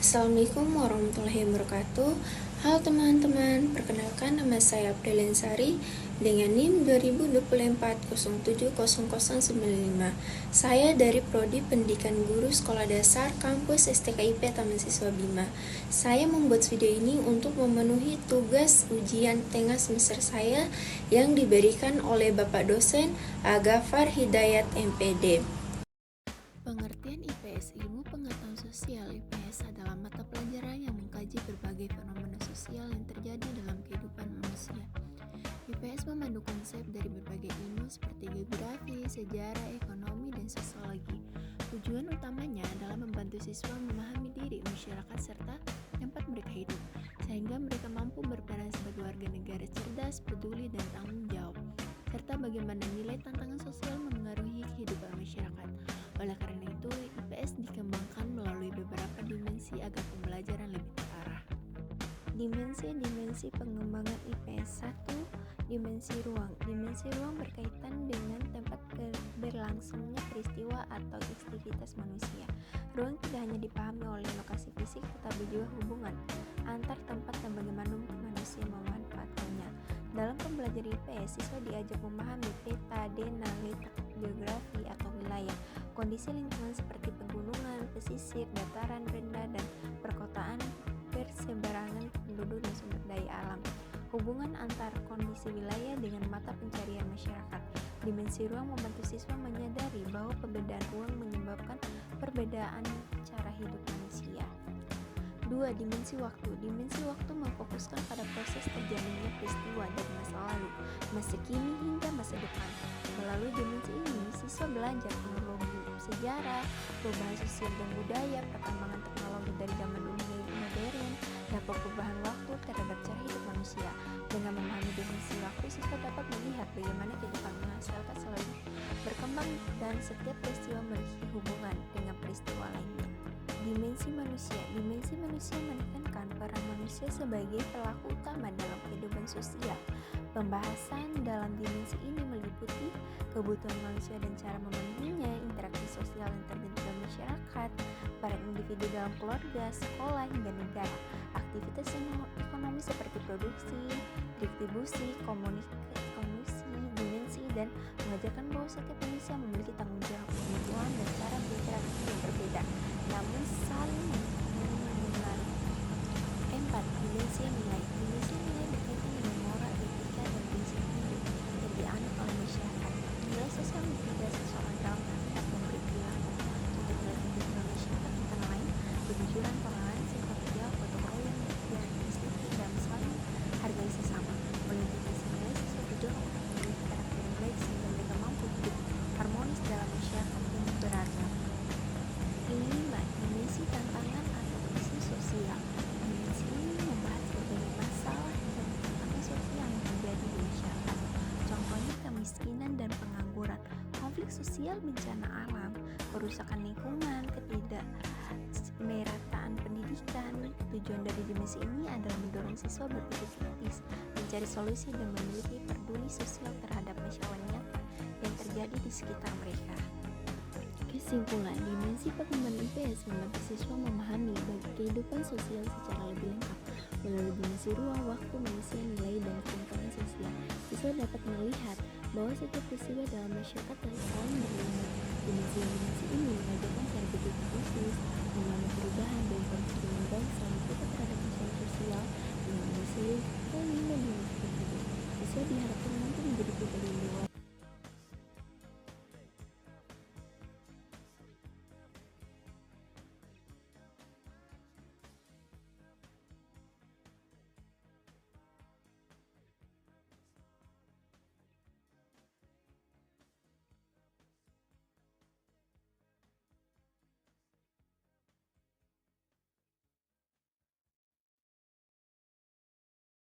Assalamualaikum warahmatullahi wabarakatuh. Halo teman-teman, perkenalkan nama saya Apriliansari dengan NIM 2024070095. Saya dari Prodi Pendidikan Guru Sekolah Dasar Kampus STKIP Taman Siswa Bima. Saya membuat video ini untuk memenuhi tugas ujian tengah semester saya yang diberikan oleh Bapak dosen Agafar Hidayat MPD. Pengertian IPS, ilmu pengetahuan sosial. IPS adalah mata pelajaran yang mengkaji berbagai fenomena sosial yang terjadi dalam kehidupan manusia. IPS memandu konsep dari berbagai ilmu seperti geografi, sejarah, ekonomi, dan sosiologi. Tujuan utamanya adalah membantu siswa memahami diri, masyarakat, serta tempat mereka hidup, sehingga mereka mampu berperan sebagai warga negara cerdas, peduli, dan tanggung jawab, serta bagaimana nilai tantangan sosial memengaruhi kehidupan masyarakat. Oleh karena itu, IPS dikembangkan melalui beberapa dimensi agar pembelajaran lebih terarah. Dimensi pengembangan IPS. 1. Dimensi ruang. Dimensi ruang berkaitan dengan tempat berlangsungnya peristiwa atau aktivitas manusia. Ruang tidak hanya dipahami oleh lokasi fisik, tetapi juga hubungan antar tempat dan bagaimana manusia memanfaatkannya. Dalam pembelajaran IPS, siswa diajak memahami peta, dena, letak geografi atau wilayah, kondisi lingkungan seperti pegunungan, pesisir, dataran rendah, dan perkotaan, persebaran penduduk dan sumber daya alam. Hubungan antar kondisi wilayah dengan mata pencarian masyarakat. Dimensi ruang membantu siswa menyadari bahwa perbedaan ruang menyebabkan perbedaan cara hidup manusia. 2. Dimensi waktu. Dimensi waktu memfokuskan pada proses terjadinya peristiwa dari masa lalu, masa kini, hingga masa depan. Melalui dimensi ini, siswa belajar teknologi, sejarah, perubahan sosial dan budaya, perkembangan teknologi dari zaman dulu hingga modern, dampak perubahan waktu terhadap cara hidup manusia. Dengan memahami dimensi waktu, siswa dapat melihat bagaimana kehidupan masyarakat selalu berkembang dan setiap peristiwa memiliki hubungan dengan peristiwa lainnya. Dimensi manusia. Dimensi manusia menekankan peran manusia sebagai pelaku utama dalam kehidupan sosial. Pembahasan dalam dimensi ini meliputi kebutuhan manusia dan cara memenuhinya, interaksi sosial yang terbentuk dalam masyarakat, peran individu dalam keluarga, sekolah, hingga negara, aktivitas ekonomi seperti produksi, distribusi, komunikasi, dimensi, dan mengajarkan bahwa setiap manusia memiliki tanggung jawab, kebutuhan, dan cara berinteraksi yang berbeda, namun saling mengenali. 4. Dimensi nilai. Dimensi nilai berkaitan dengan moral, etika, dan prinsip hidup yang dianut oleh masyarakat. Nilai sosial tidak seseorang dalam bertindak memberi perilaku. Contoh nilai kehidupan masyarakat antara lain kejujuran, toleransi, tanggung jawab, gotong royong, dan disiplin dalam saling hargai sesama. Mengidentifikasi nilai siswa juga untuk memiliki karakter yang baik sehingga mereka mampu hidup harmonis dalam masyarakat yang beragam. 5. Dimensi tantangan atau isu sosial. Dimensi ini membahas berbagai masalah dan tantangan sosial yang terjadi di masyarakat. Contohnya kemiskinan dan pengangguran, konflik sosial, bencana alam, kerusakan lingkungan, ketidakmerataan pendidikan. Tujuan dari dimensi ini adalah mendorong siswa berpikir kritis, mencari solusi, dan memiliki peduli sosial terhadap masalah nyata yang terjadi di sekitar mereka. Kesimpulan, dimensi perkembangan IPS membantu siswa memahami kehidupan sosial secara lebih lengkap. Melalui dimensi ruang, waktu, manusia, nilai, dan ketimpangan sosial, siswa dapat melihat bahwa setiap peristiwa dalam masyarakat saling berhubungan. Dimensi yang